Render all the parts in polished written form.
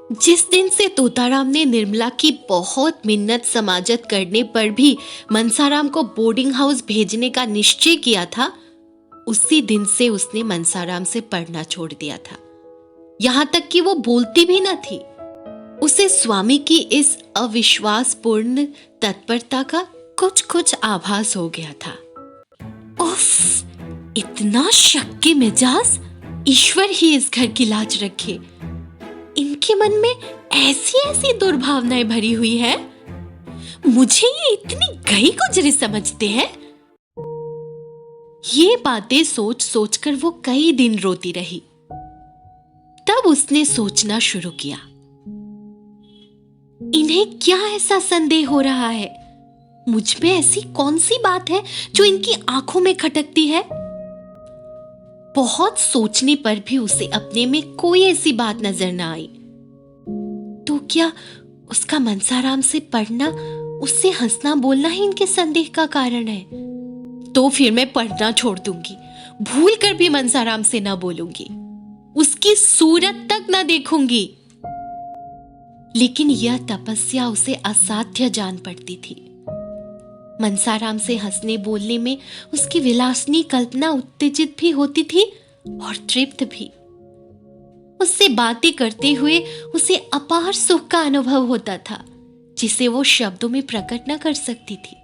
जिस दिन से तोताराम ने निर्मला की बहुत मिन्नत समाजत करने पर भी मनसाराम को बोर्डिंग हाउस भेजने का निश्चय किया था, उसी दिन से उसने मनसाराम से पढ़ना छोड़ दिया था। यहां तक कि वो बोलती भी न थी। उसे स्वामी की इस अविश्वासपूर्ण तत्परता का कुछ कुछ आभास हो गया था। उफ, इतना शक के मिजाज! ईश्वर ही इस घर की लाज रखे। इनके मन में ऐसी ऐसी दुर्भावनाएं भरी हुई है। मुझे ये इतनी गई गुजरी समझते हैं। ये बातें सोच सोच कर वो कई दिन रोती रही। तब उसने सोचना शुरू किया, इन्हें क्या ऐसा संदेह हो रहा है? मुझ में ऐसी कौन सी बात है जो इनकी आंखों में खटकती है? बहुत सोचने पर भी उसे अपने में कोई ऐसी बात नजर न आई। तो क्या उसका मनसाराम से पढ़ना, उससे हंसना बोलना ही इनके संदेह का कारण है? तो फिर मैं पढ़ना छोड़ दूंगी, भूल कर भी मनसाराम से ना बोलूंगी, उसकी सूरत तक ना देखूंगी। लेकिन यह तपस्या उसे असाध्य जान पड़ती थी। मनसाराम से हंसने बोलने में उसकी विलासनी कल्पना उत्तेजित भी होती थी और तृप्त भी। उससे बातें करते हुए उसे अपार सुख का अनुभव होता था, जिसे वो शब्दों में प्रकट न कर सकती थी।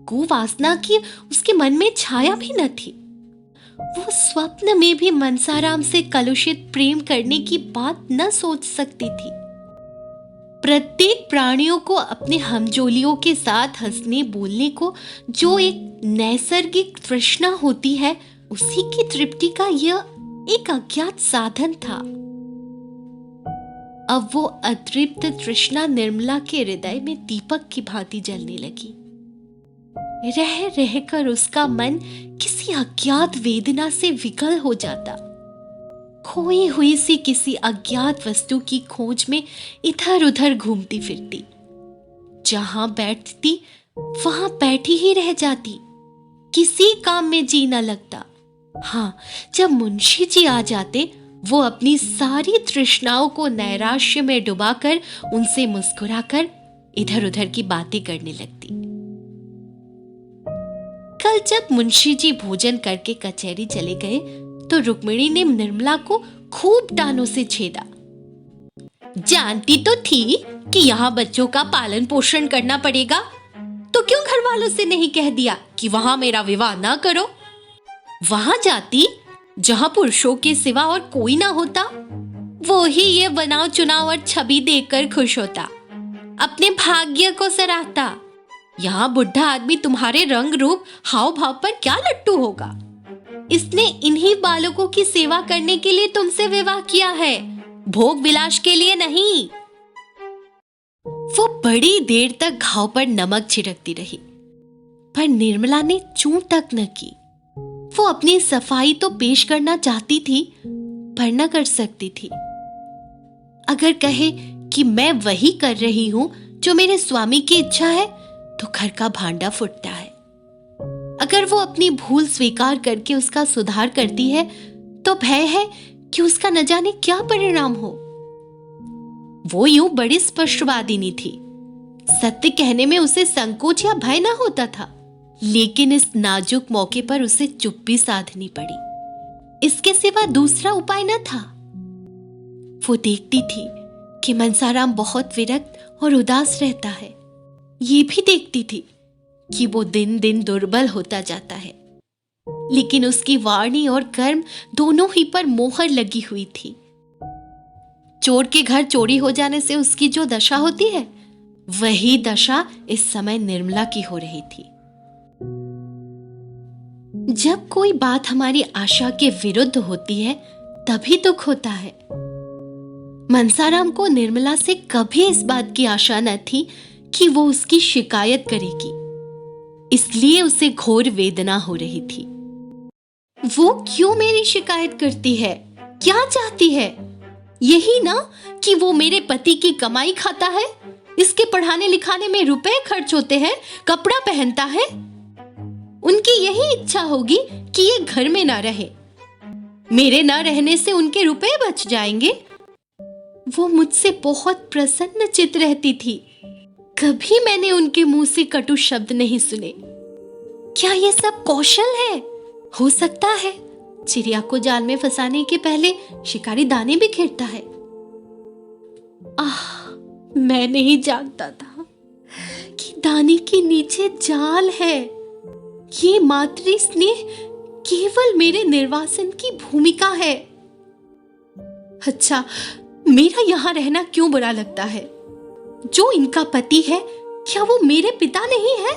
कुवासना की उसके मन में छाया भी न थी। वो स्वप्न में भी मनसाराम से कलुषित प्रेम करने की बात न सोच सकती थी। प्रत्येक प्राणियों को अपने हमजोलियों के साथ हंसने बोलने को जो एक नैसर्गिक तृष्णा होती है, उसी की तृप्ति का यह एक अज्ञात साधन था। अब वो अतृप्त तृष्णा निर्मला के हृदय में दीपक की भांति जलने लगी। रह रहकर उसका मन किसी अज्ञात वेदना से विकल हो जाता। खोई हुई सी किसी अज्ञात वस्तु की खोज में इधर उधर घूमती फिरती। जहां बैठती वहां बैठी ही रह जाती, किसी काम में जी न लगता। हाँ, जब मुंशी जी आ जाते, वो अपनी सारी तृष्णाओं को नैराश्य में डुबाकर उनसे मुस्कुराकर इधर उधर की बातें करने लगती। कल जब मुंशी जी भोजन करके कचहरी चले गए, तो रुक्मिणी ने निर्मला को खूब टानों से छेदा। जानती तो थी कि यहाँ बच्चों का पालन पोषण करना पड़ेगा, तो क्यों घर वालों से नहीं कह दिया कि वहां मेरा विवाह ना करो? वहां जाती जहां पुरुषों के सिवा और कोई ना होता, वो ही ये बनाव चुनाव और छवि देखकर खुश होता, अपने भाग्य को सराहता। यहाँ बुढ़ा आदमी तुम्हारे रंग रूप हाव भाव पर क्या लट्टू होगा? इसने इन्हीं बालकों की सेवा करने के लिए तुमसे विवाह किया है, भोग विलास के लिए नहीं। वो बड़ी देर तक घाव पर नमक छिड़कती रही, पर निर्मला ने चूं तक न की। वो अपनी सफाई तो पेश करना चाहती थी, पर न कर सकती थी। अगर कहे कि मैं वही कर रही हूं जो मेरे स्वामी की इच्छा है, तो घर का भांडा फूटता है। अगर वो अपनी भूल स्वीकार करके उसका सुधार करती है, तो भय है कि उसका न जाने क्या परिणाम हो। वो यूं बड़ी स्पष्टवादिनी थी। सत्य कहने में उसे संकोच या भय न होता था, लेकिन इस नाजुक मौके पर उसे चुप्पी साधनी पड़ी। इसके सिवा दूसरा उपाय न था। वो देखती थी कि मनसाराम बहुत विरक्त और उदास रहता है। ये भी देखती थी कि वो दिन दिन दुर्बल होता जाता है, लेकिन उसकी वाणी और कर्म दोनों ही पर मोहर लगी हुई थी। चोर के घर चोरी हो जाने से उसकी जो दशा होती है, वही दशा इस समय निर्मला की हो रही थी। जब कोई बात हमारी आशा के विरुद्ध होती है, तभी दुख होता है। मनसाराम को निर्मला से कभी इस बात की आशा न थी कि वो उसकी शिकायत करेगी, इसलिए उसे घोर वेदना हो रही थी। वो क्यों मेरी शिकायत करती है? क्या चाहती है? यही ना कि वो मेरे पति की कमाई खाता है, इसके पढ़ाने लिखाने में रुपए खर्च होते हैं, कपड़ा पहनता है। उनकी यही इच्छा होगी कि ये घर में ना रहे। मेरे ना रहने से उनके रुपए बच जाएंगे। वो मुझसे बहुत प्रसन्न चित्त रहती थी। कभी मैंने उनके मुंह से कटु शब्द नहीं सुने। क्या ये सब कौशल है? हो सकता है चिड़िया को जाल में फंसाने के पहले शिकारी दाने बिखेरता है। मैं नहीं जानता था कि दाने के नीचे जाल है। ये मातृ स्नेह केवल मेरे निर्वासन की भूमिका है। अच्छा, मेरा यहां रहना क्यों बुरा लगता है? जो इनका पति है, क्या वो मेरे पिता नहीं है?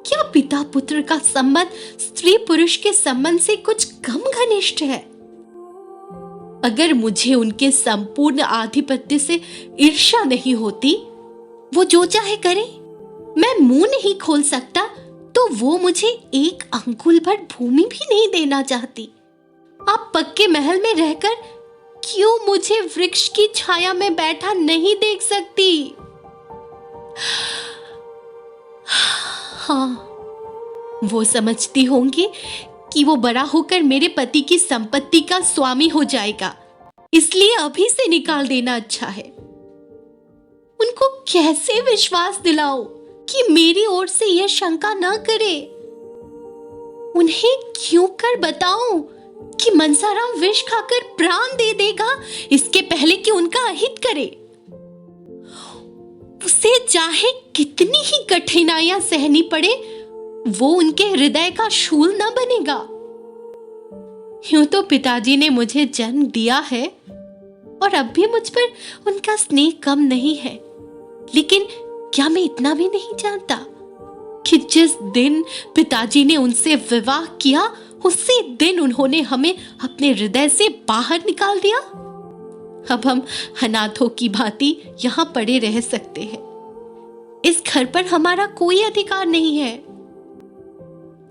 क्या पिता पुत्र का संबंध स्त्री पुरुष के संबंध से कुछ कम घनिष्ठ है? अगर मुझे उनके संपूर्ण आधिपत्य से ईर्ष्या नहीं होती, वो जो चाहे करे, मैं मुंह नहीं खोल सकता, तो वो मुझे एक अंगुल भर भूमि भी नहीं देना चाहती। आप पक्के महल में रहकर क्यों मुझे वृक्ष की छाया में बैठा नहीं देख सकती? हाँ, वो समझती होंगी कि वो बड़ा होकर मेरे पति की संपत्ति का स्वामी हो जाएगा, इसलिए अभी से निकाल देना अच्छा है। उनको कैसे विश्वास दिलाऊं कि मेरी ओर से यह शंका न करे? उन्हें क्यों कर बताऊं कि मनसाराम विष खाकर प्राण दे देगा इसके पहले कि उनका अहित करे? उसे चाहे कितनी ही कठिनाइयां सहनी पड़े, वो उनके हृदय का शूल न बनेगा। यूं तो पिताजी ने मुझे जन्म दिया है और अब भी मुझ पर उनका स्नेह कम नहीं है, लेकिन क्या मैं इतना भी नहीं जानता कि जिस दिन पिताजी ने उनसे विवाह किया, उसी दिन उन्होंने हमें अपने हृदय से बाहर निकाल दिया। अब हम अनाथों की भांति यहां पड़े रह सकते हैं। इस घर पर हमारा कोई अधिकार नहीं है।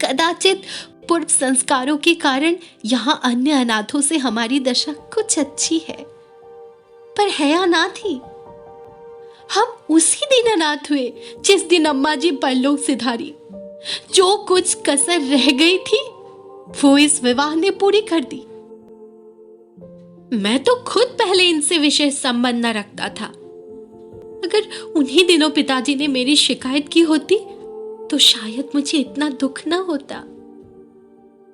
कदाचित पूर्व संस्कारों के कारण यहाँ अन्य अनाथों से हमारी दशा कुछ अच्छी है, पर है अनाथ ही। हम उसी दिन अनाथ हुए जिस दिन अम्मा जी परलोक सिधारी। जो कुछ कसर रह गई थी, वो इस विवाह ने पूरी कर दी। मैं तो खुद पहले इनसे विशेष संबंध न रखता था। अगर उन्हीं दिनों पिताजी ने मेरी शिकायत की होती, तो शायद मुझे इतना दुख न होता।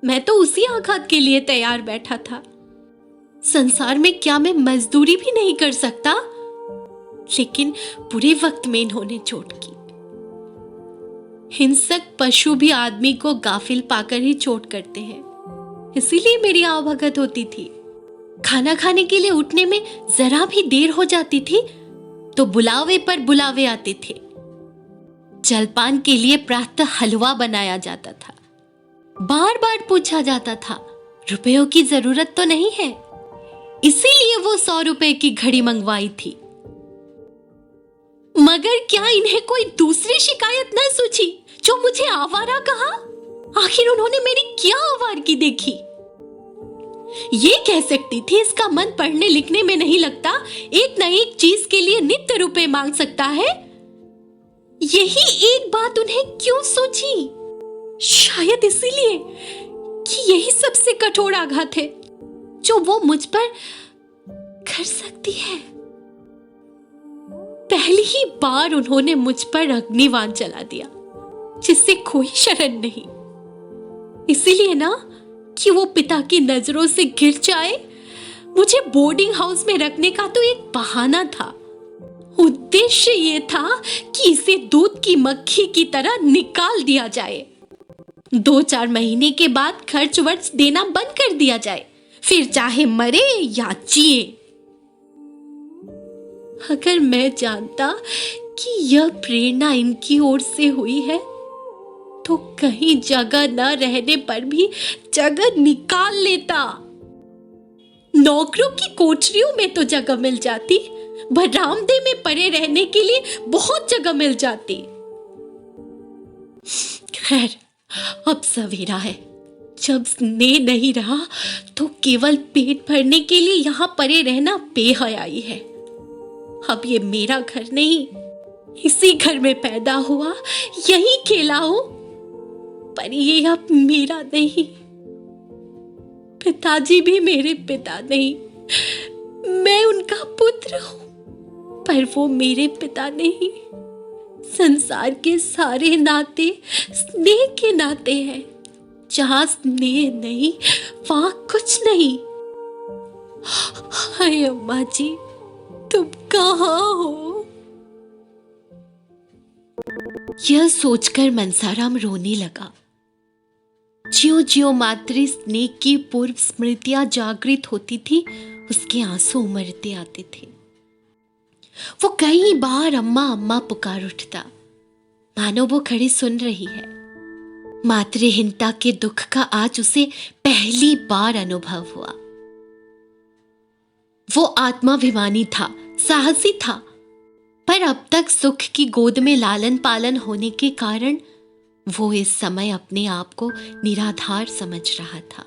मैं तो उसी आघात के लिए तैयार बैठा था। संसार में क्या मैं मजदूरी भी नहीं कर सकता? लेकिन बुरे वक्त में इन्होंने चोट की। हिंसक पशु भी आदमी को गाफिल पाकर ही चोट करते हैं, इसीलिए मेरी आवभगत होती थी। खाना खाने के लिए उठने में जरा भी देर हो जाती थी तो बुलावे पर बुलावे आते थे। जलपान के लिए प्रातः हलवा बनाया जाता था। बार बार पूछा जाता था, रुपयों की जरूरत तो नहीं है? इसीलिए वो 100 रुपए की घड़ी मंगवाई थी। मगर क्या इन्हें कोई दूसरी शिकायत न सूझी जो मुझे आवारा कहा? आखिर उन्होंने मेरी क्या आवारगी देखी? ये कह सकती थी इसका मन पढ़ने लिखने में नहीं लगता, एक न एक चीज के लिए नित्य रुपए मांग सकता है। यही एक बात उन्हें क्यों सूझी? शायद इसीलिए कि यही सबसे कठोर आघात है जो वो मुझ पर कर सकती है। पहली ही बार उन्होंने मुझ पर अग्निबाण चला दिया, जिससे कोई शरण नहीं। इसीलिए ना कि वो पिता की नजरों से गिर जाए, मुझे बोर्डिंग हाउस में रखने का तो एक बहाना था। उद्देश्य ये था कि इसे दूध की मक्खी की तरह निकाल दिया जाए। 2-4 महीने के बाद खर्च वर्च देना बंद कर दिया जाए, फिर चाहे मरे या जिए। अगर मैं जानता कि यह प्रेरणा इनकी ओर से हुई है, तो कहीं जगह न रहने पर भी जगह निकाल लेता। नौकरों की कोठरियों में तो जगह मिल जाती, बरामदे में पड़े रहने के लिए बहुत जगह मिल जाती। खैर, अब सवेरा है। जब स्नेह नहीं रहा तो केवल पेट भरने के लिए यहाँ पड़े रहना बेहयाई है। अब ये मेरा घर नहीं, इसी घर में पैदा हुआ, यही खेला हूं, पर ये अब मेरा नहीं। पिताजी भी मेरे पिता नहीं, मैं उनका पुत्र हूं, पर वो मेरे पिता नहीं। संसार के सारे नाते स्नेह के नाते हैं। जहां स्नेह नहीं वहां कुछ नहीं। हाय अम्मा जी, तुम कहाँ हो? यह सोचकर मनसाराम रोने लगा। ज्यों ज्यों मातृ स्नेह की पूर्व स्मृतियां जागृत होती थी, उसके आंसू उमड़ते आते थे। वो कई बार अम्मा अम्मा पुकार उठता, मानो वो खड़ी सुन रही है। मातृहीनता के दुख का आज उसे पहली बार अनुभव हुआ। वो आत्माभिमानी था, साहसी था, पर अब तक सुख की गोद में लालन पालन होने के कारण वो इस समय अपने आप को निराधार समझ रहा था।